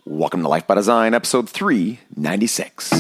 Welcome to Life by Design, episode 396.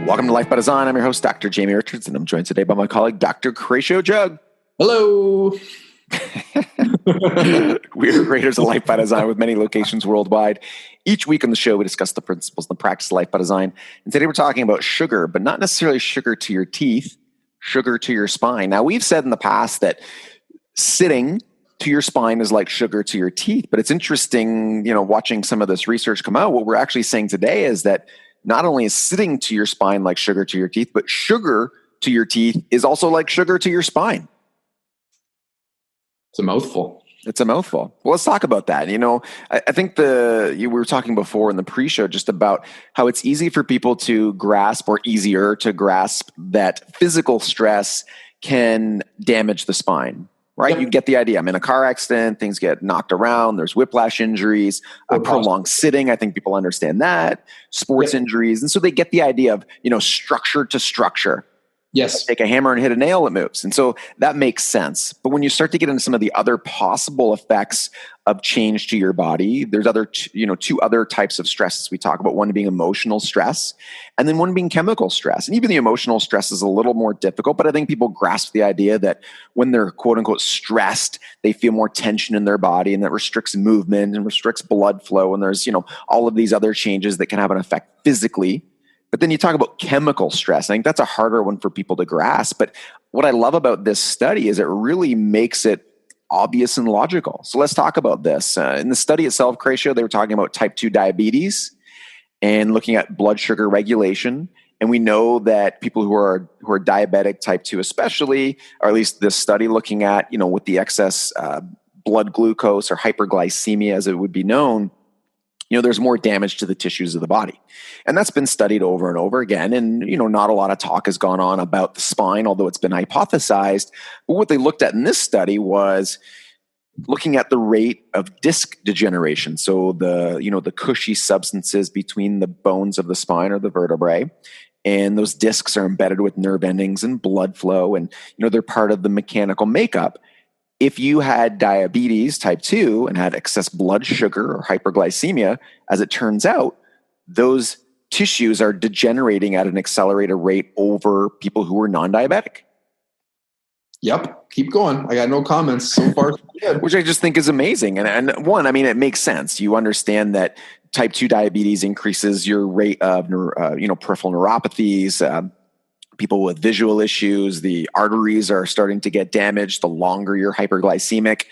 Welcome to Life by Design. I'm your host, Dr. Jamie Richards, and I'm joined today by my colleague, Dr. Horatio Jug. Hello. We are creators of Life by Design with many locations worldwide. Each week on the show, we discuss the principles and the practice of Life by Design. And today we're talking about sugar, but not necessarily sugar to your teeth, sugar to your spine. Now, we've said in the past that sitting to your spine is like sugar to your teeth, but it's interesting, watching some of this research come out. What we're actually saying today is that not only is sitting to your spine like sugar to your teeth, but sugar to your teeth is also like sugar to your spine. It's a mouthful. It's a mouthful. Well, let's talk about that. I think we were talking before in the pre-show just about how it's easy for people to grasp, or easier to grasp, that physical stress can damage the spine, right? Yep. You get the idea. I'm in a car accident, things get knocked around, there's whiplash injuries, prolonged sitting. I think people understand that, sports injuries. And so they get the idea of, structure to structure. Yes. Take a hammer and hit a nail, it moves. And so that makes sense. But when you start to get into some of the other possible effects of change to your body, there's two other types of stresses we talk about, one being emotional stress and then one being chemical stress. And even the emotional stress is a little more difficult, but I think people grasp the idea that when they're quote unquote stressed, they feel more tension in their body, and that restricts movement and restricts blood flow. And there's, all of these other changes that can have an effect physically. But then you talk about chemical stress. I think that's a harder one for people to grasp. But what I love about this study is it really makes it obvious and logical. So let's talk about this. In the study itself, Horatio, they were talking about type 2 diabetes and looking at blood sugar regulation. And we know that people who are diabetic, type 2 especially, or at least this study looking at, with the excess blood glucose or hyperglycemia as it would be known, there's more damage to the tissues of the body. And that's been studied over and over again. And, not a lot of talk has gone on about the spine, although it's been hypothesized. But what they looked at in this study was looking at the rate of disc degeneration. So the cushy substances between the bones of the spine or the vertebrae. And those discs are embedded with nerve endings and blood flow. And, they're part of the mechanical makeup. If you had diabetes type 2 and had excess blood sugar or hyperglycemia, as it turns out, those tissues are degenerating at an accelerated rate over people who are non-diabetic. Yep. Keep going. I got no comments so far. Which I just think is amazing. And one, it makes sense. You understand that type 2 diabetes increases your rate of peripheral neuropathies, people with visual issues, the arteries are starting to get damaged. The longer you're hyperglycemic,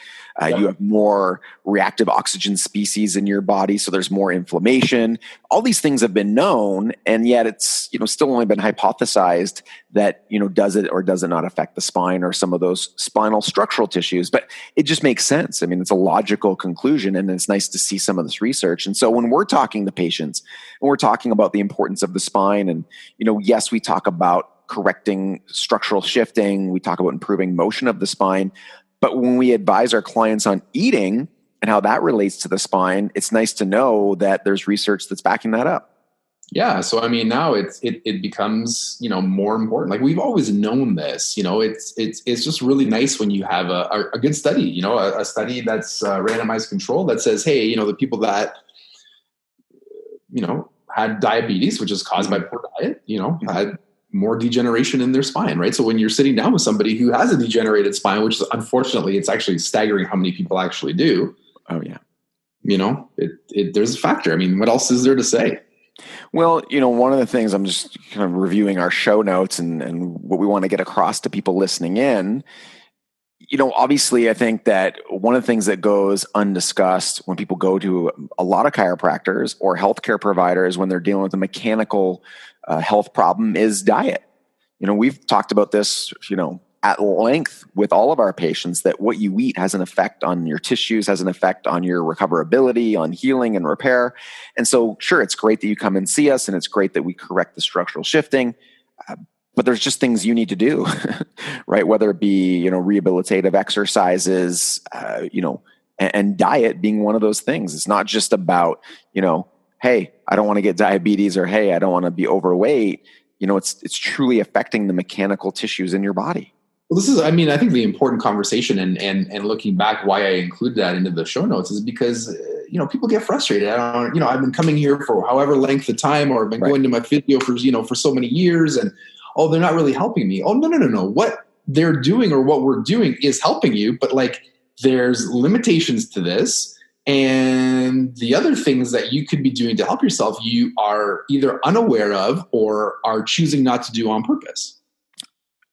you have more reactive oxygen species in your body, so there's more inflammation. All these things have been known, and yet it's still only been hypothesized that does it or does it not affect the spine or some of those spinal structural tissues. But it just makes sense. It's a logical conclusion, and it's nice to see some of this research. And so when we're talking to patients and we're talking about the importance of the spine, and yes, we talk about correcting structural shifting, we talk about improving motion of the spine. But when we advise our clients on eating and how that relates to the spine, it's nice to know that there's research that's backing that up. Yeah. So, now it becomes, more important. Like, we've always known this, it's just really nice when you have a good study, a study that's randomized control that says, hey, the people that, had diabetes, which is caused by poor diet, had more degeneration in their spine, right? So when you're sitting down with somebody who has a degenerated spine, which is, unfortunately, it's actually staggering how many people actually do. Oh yeah. There's a factor. What else is there to say? Well, one of the things, I'm just kind of reviewing our show notes and what we want to get across to people listening in. Obviously, I think that one of the things that goes undiscussed when people go to a lot of chiropractors or healthcare providers when they're dealing with a mechanical health problem is diet. We've talked about this, at length with all of our patients, that what you eat has an effect on your tissues, has an effect on your recoverability, on healing and repair. And so, sure, it's great that you come and see us, and it's great that we correct the structural shifting. But there's just things you need to do, right? Whether it be, rehabilitative exercises, and diet being one of those things. It's not just about, hey, I don't want to get diabetes, or hey, I don't want to be overweight. It's truly affecting the mechanical tissues in your body. Well, this is, I mean, I think the important conversation and looking back, why I included that into the show notes is because, people get frustrated. I've been coming here for however length of time, or I've been going to my physio for so many years, and, oh, they're not really helping me. Oh, no. What they're doing or what we're doing is helping you, but like there's limitations to this. And the other things that you could be doing to help yourself, you are either unaware of or are choosing not to do on purpose.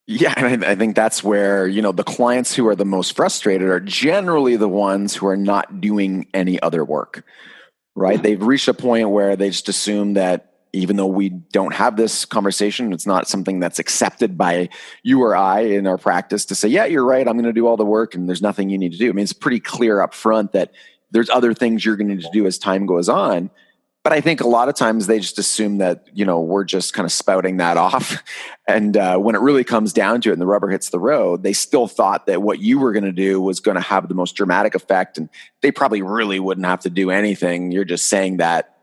Yeah, and I think that's where, the clients who are the most frustrated are generally the ones who are not doing any other work, right? They've reached a point where they just assume that even though we don't have this conversation, it's not something that's accepted by you or I in our practice to say, yeah, you're right, I'm going to do all the work and there's nothing you need to do. I mean, it's pretty clear up front that there's other things you're going to need to do as time goes on. But I think a lot of times they just assume that, we're just kind of spouting that off. And when it really comes down to it and the rubber hits the road, they still thought that what you were going to do was going to have the most dramatic effect. And they probably really wouldn't have to do anything. You're just saying that,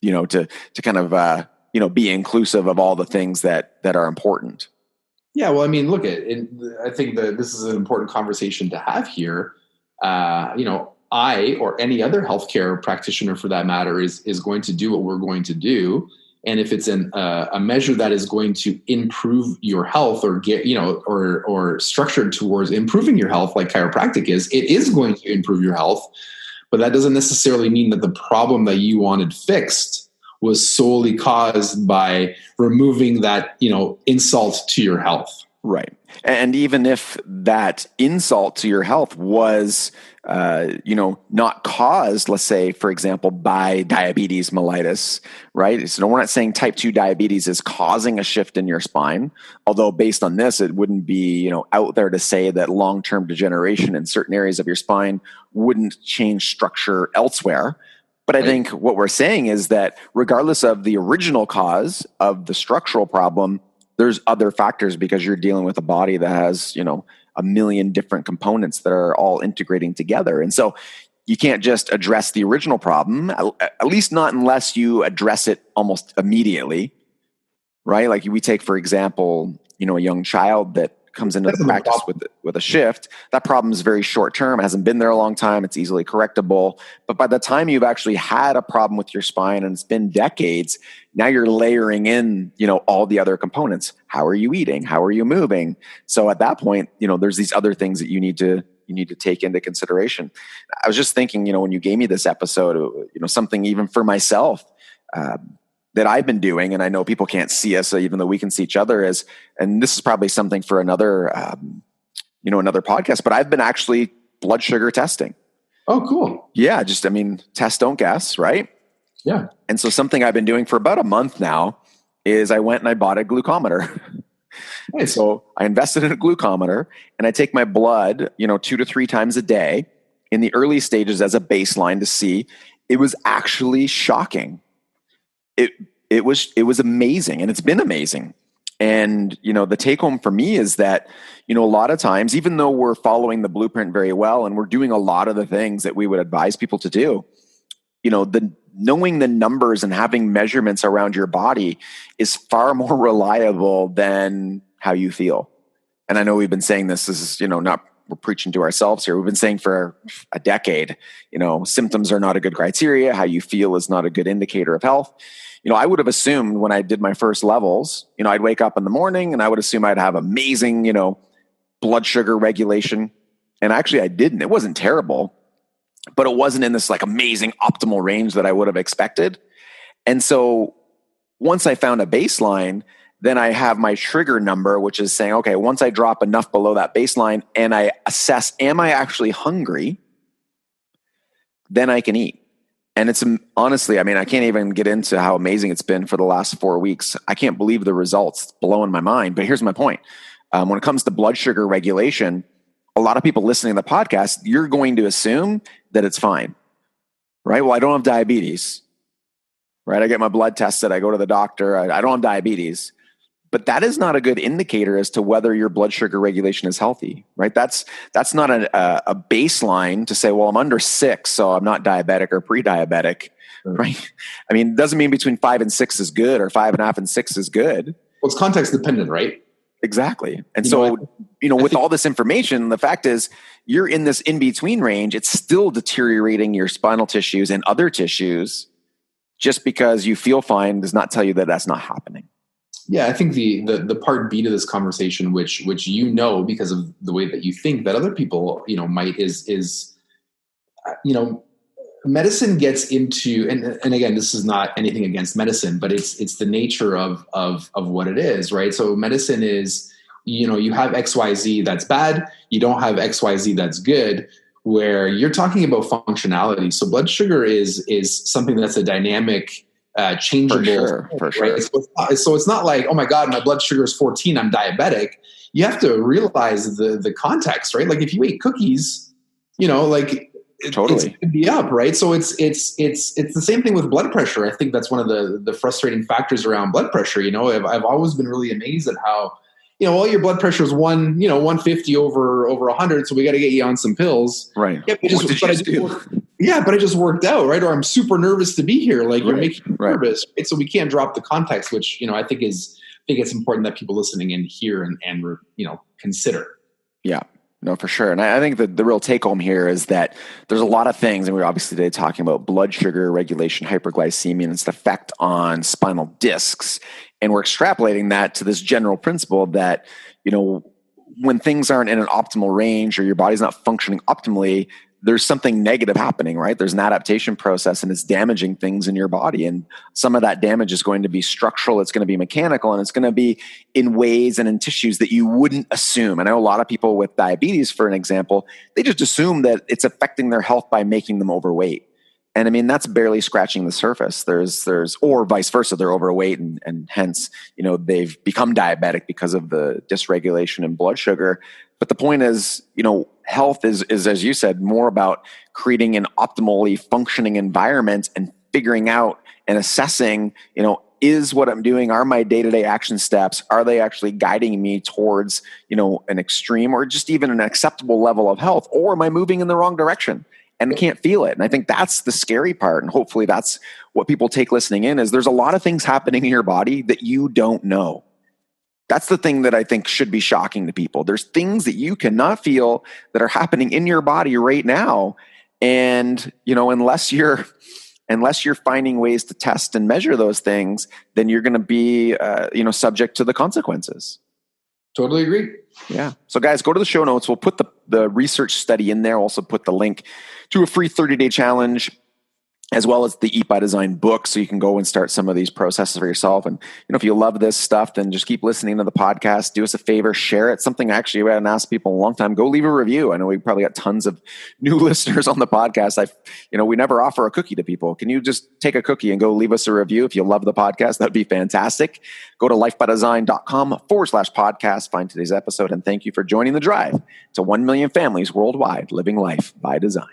to kind of, be inclusive of all the things that are important. Yeah. Well, I mean, look, I think that this is an important conversation to have here. I or any other healthcare practitioner for that matter is going to do what we're going to do. And if it's a measure that is going to improve your health or get, or structured towards improving your health, like chiropractic is, it is going to improve your health. But that doesn't necessarily mean that the problem that you wanted fixed was solely caused by removing that, insult to your health. Right. And even if that insult to your health was, not caused, let's say, for example, by diabetes mellitus, right? So we're not saying type 2 diabetes is causing a shift in your spine, although based on this, it wouldn't be, out there to say that long-term degeneration in certain areas of your spine wouldn't change structure elsewhere. But I think what we're saying is that regardless of the original cause of the structural problem, there's other factors because you're dealing with a body that has, a million different components that are all integrating together. And so you can't just address the original problem, at least not unless you address it almost immediately, right? Like we take, for example, a young child that comes into the practice with a shift. That problem is very short term. It hasn't been there a long time. It's easily correctable. But by the time you've actually had a problem with your spine and it's been decades, now you're layering in, all the other components. How are you eating? How are you moving? So at that point, there's these other things that you need to take into consideration. I was just thinking, when you gave me this episode, something even for myself, that I've been doing, and I know people can't see us, even though we can see each other, and this is probably something for another podcast, but I've been actually blood sugar testing. Oh, cool. Yeah. Test, don't guess, right? Yeah. And so something I've been doing for about a month now is I went and I bought a glucometer. Nice. So I invested in a glucometer and I take my blood, 2 to 3 times a day in the early stages as a baseline to see. It was actually shocking. It was amazing, and it's been amazing. And, the take home for me is that, a lot of times, even though we're following the blueprint very well and we're doing a lot of the things that we would advise people to do, knowing the numbers and having measurements around your body is far more reliable than how you feel. And I know we've been saying this is, we're preaching to ourselves here. We've been saying for a decade, symptoms are not a good criteria. How you feel is not a good indicator of health. I would have assumed when I did my first levels, I'd wake up in the morning and I would assume I'd have amazing, blood sugar regulation. And actually I didn't. It wasn't terrible, but it wasn't in this like amazing optimal range that I would have expected. And so once I found a baseline, then I have my trigger number, which is saying, okay, once I drop enough below that baseline and I assess, am I actually hungry? Then I can eat. And it's honestly, I can't even get into how amazing it's been for the last 4 weeks. I can't believe the results. It's blowing my mind. But here's my point. When it comes to blood sugar regulation, a lot of people listening to the podcast, you're going to assume that it's fine, right? Well, I don't have diabetes, right? I get my blood tested. I go to the doctor. I don't have diabetes. But that is not a good indicator as to whether your blood sugar regulation is healthy, right? That's not a baseline to say, well, I'm under 6, so I'm not diabetic or pre-diabetic. right? I mean, it doesn't mean between 5 and 6 is good or 5.5 and 6 is good. Well, it's context dependent, right? Exactly. And with all this information, the fact is you're in this in-between range. It's still deteriorating your spinal tissues and other tissues. Just because you feel fine does not tell you that that's not happening. Yeah, I think the part B to this conversation, which because of the way that you think that other people might is medicine gets into, and again, this is not anything against medicine, but it's the nature of what it is, right? So medicine is, you have XYZ that's bad, you don't have XYZ that's good, where you're talking about functionality. So blood sugar is something that's a dynamic, changeable. For sure. Right? So it's not like, oh my God, my blood sugar is 14, I'm diabetic. You have to realize the context, right? Like if you ate cookies, Totally. It's going to be up, right? So it's the same thing with blood pressure. I think that's one of the frustrating factors around blood pressure. I've always been really amazed at how, well, your blood pressure is 150 over 100, so we got to get you on some pills. Right. Yeah, but I just worked out, right? Or I'm super nervous to be here. Like you're making me nervous, right? So we can't drop the context, which I think it's important that people listening in hear and consider. Yeah. No, for sure. And I think that the real take home here is that there's a lot of things, and we're obviously today talking about blood sugar regulation, hyperglycemia, and its effect on spinal discs. And we're extrapolating that to this general principle that, when things aren't in an optimal range or your body's not functioning optimally, there's something negative happening, right? There's an adaptation process and it's damaging things in your body. And some of that damage is going to be structural, it's going to be mechanical, and it's going to be in ways and in tissues that you wouldn't assume. I know a lot of people with diabetes, for an example, they just assume that it's affecting their health by making them overweight. And I mean, that's barely scratching the surface. There's, or vice versa, they're overweight and hence, they've become diabetic because of the dysregulation in blood sugar. But the point is, health is, as you said, more about creating an optimally functioning environment and figuring out and assessing, is what I'm doing, are my day-to-day action steps, are they actually guiding me towards, an extreme or just even an acceptable level of health, or am I moving in the wrong direction and can't feel it? And I think that's the scary part. And hopefully that's what people take listening in, is there's a lot of things happening in your body that you don't know. That's the thing that I think should be shocking to people. There's things that you cannot feel that are happening in your body right now. And, unless you're finding ways to test and measure those things, then you're going to be, subject to the consequences. Totally agree. Yeah. So guys, go to the show notes. We'll put the research study in there. Also put the link to a free 30-day challenge, as well as the Eat by Design book, so you can go and start some of these processes for yourself. And if you love this stuff, then just keep listening to the podcast. Do us a favor, share it. Something actually we haven't asked people in a long time. Go leave a review. I know we probably got tons of new listeners on the podcast. We never offer a cookie to people. Can you just take a cookie and go leave us a review if you love the podcast? That'd be fantastic. Go to lifebydesign.com/podcast. Find today's episode, and thank you for joining the drive to 1 million families worldwide living life by design.